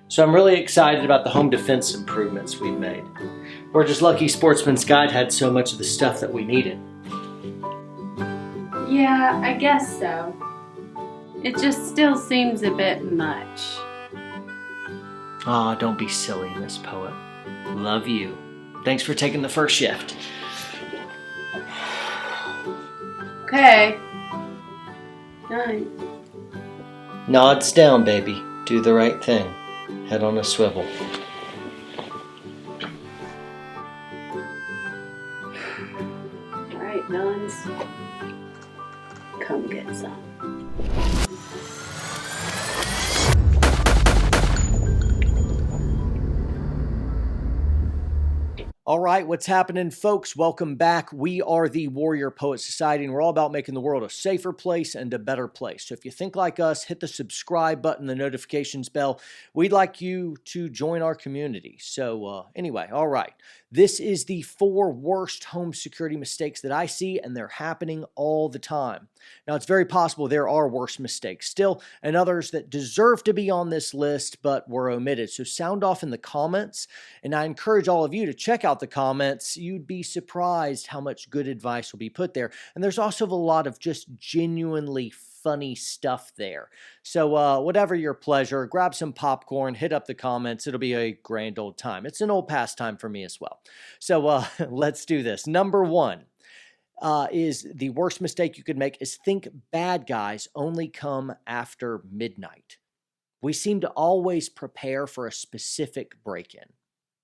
So I'm really excited about the home defense improvements we've made. We're just lucky Sportsman's Guide had so much of the stuff that we needed. Yeah, I guess so. It just still seems a bit much. Aw, don't be silly, Miss Poet. Love you. Thanks for taking the first shift. Okay. Night. Nods down, baby. Do the right thing. Head on a swivel. All right, nuns. Come get some. All right, what's happening, folks? Welcome back. We are the Warrior Poet Society, and we're all about making the world a safer place and a better place. So if you think like us, hit the subscribe button, the notifications bell. We'd like you to join our community. So anyway, all right. This is the 4 worst home security mistakes that I see, and they're happening all the time. Now, it's very possible there are worse mistakes still, and others that deserve to be on this list but were omitted. So sound off in the comments, and I encourage all of you to check out the comments. You'd be surprised how much good advice will be put there. And there's also a lot of just genuinely funny stuff there. So whatever your pleasure, grab some popcorn, hit up the comments. It'll be a grand old time. It's an old pastime for me as well. So let's do this. Number 1 is the worst mistake you could make is think bad guys only come after midnight. We seem to always prepare for a specific break-in.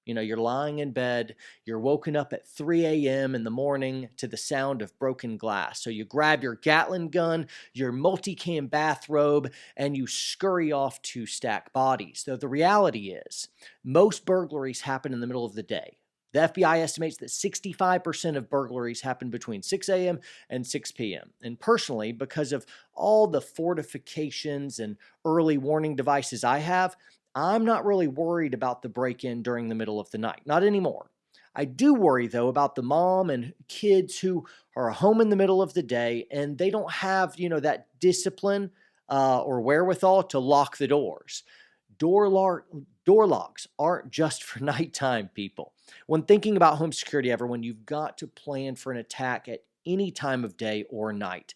You know, you're lying in bed, you're woken up at 3 a.m. in the morning to the sound of broken glass. So you grab your Gatling gun, your multicam bathrobe, and you scurry off to stack bodies. Though the reality is, most burglaries happen in the middle of the day. The FBI estimates that 65% of burglaries happen between 6 a.m. and 6 p.m. And personally, because of all the fortifications and early warning devices I have, I'm not really worried about the break-in during the middle of the night. Not anymore. I do worry, though, about the mom and kids who are home in the middle of the day and they don't have, that discipline or wherewithal to lock the doors. Door locks aren't just for nighttime, people. When thinking about home security, everyone, you've got to plan for an attack at any time of day or night.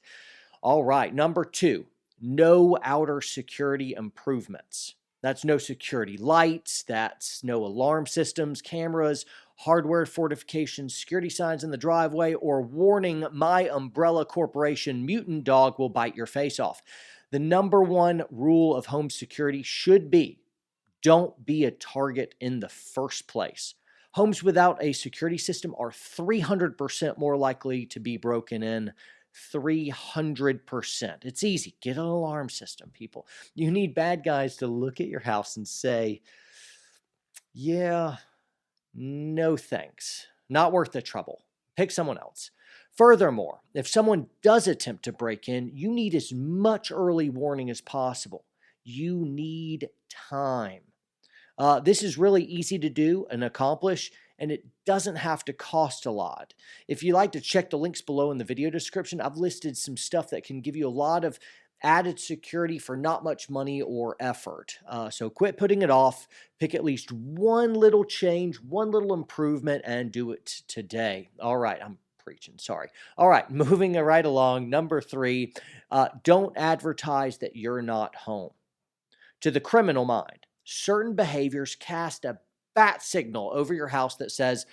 All right, number 2, no outer security improvements. That's no security lights, that's no alarm systems, cameras, hardware fortifications, security signs in the driveway, or warning my umbrella corporation mutant dog will bite your face off. The number 1 rule of home security should be don't be a target in the first place. Homes without a security system are 300% more likely to be broken in. 300%. It's easy. Get an alarm system, people. You need bad guys to look at your house and say, yeah, no thanks. Not worth the trouble. Pick someone else. Furthermore, if someone does attempt to break in, you need as much early warning as possible. You need time. This is really easy to do and accomplish, and it doesn't have to cost a lot. If you'd like to check the links below in the video description, I've listed some stuff that can give you a lot of added security for not much money or effort. So quit putting it off. Pick at least one little change, one little improvement, and do it today. All right, I'm preaching, sorry. All right, moving right along. Number 3, don't advertise that you're not home. To the criminal mind, certain behaviors cast a bat signal over your house that says,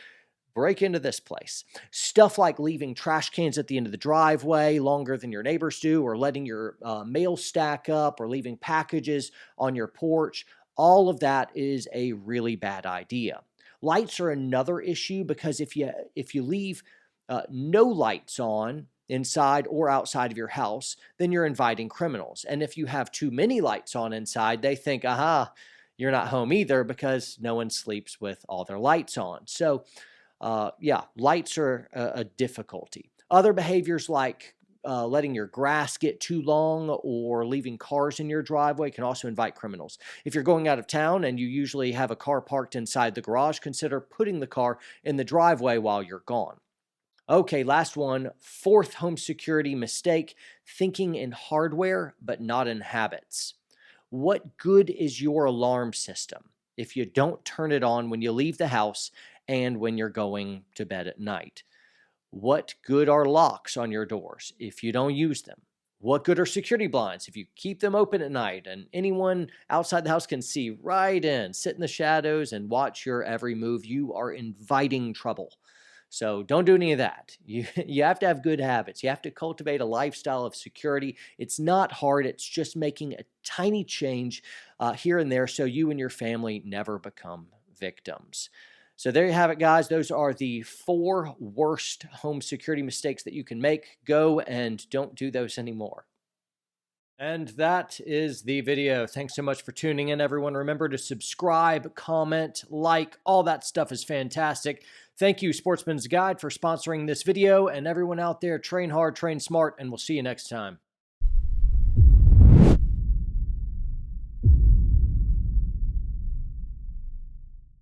break into this place. Stuff like leaving trash cans at the end of the driveway longer than your neighbors do, or letting your mail stack up, or leaving packages on your porch. All of that is a really bad idea. Lights are another issue because if you leave no lights on inside or outside of your house, then you're inviting criminals. And if you have too many lights on inside, they think, aha, you're not home either because no one sleeps with all their lights on. So lights are a difficulty. Other behaviors like letting your grass get too long or leaving cars in your driveway can also invite criminals. If you're going out of town and you usually have a car parked inside the garage, consider putting the car in the driveway while you're gone. Okay, last one, 4th home security mistake, thinking in hardware but not in habits. What good is your alarm system if you don't turn it on when you leave the house and when you're going to bed at night? What good are locks on your doors if you don't use them? What good are security blinds if you keep them open at night and anyone outside the house can see right in, sit in the shadows, and watch your every move? You are inviting trouble. So don't do any of that. You have to have good habits. You have to cultivate a lifestyle of security. It's not hard. It's just making a tiny change here and there so you and your family never become victims. So there you have it, guys. Those are the 4 worst home security mistakes that you can make. Go and don't do those anymore. And that is the video. Thanks so much for tuning in, everyone. Remember to subscribe, comment, like, all that stuff is fantastic. Thank you, Sportsman's Guide, for sponsoring this video. And everyone out there, train hard, train smart, and we'll see you next time.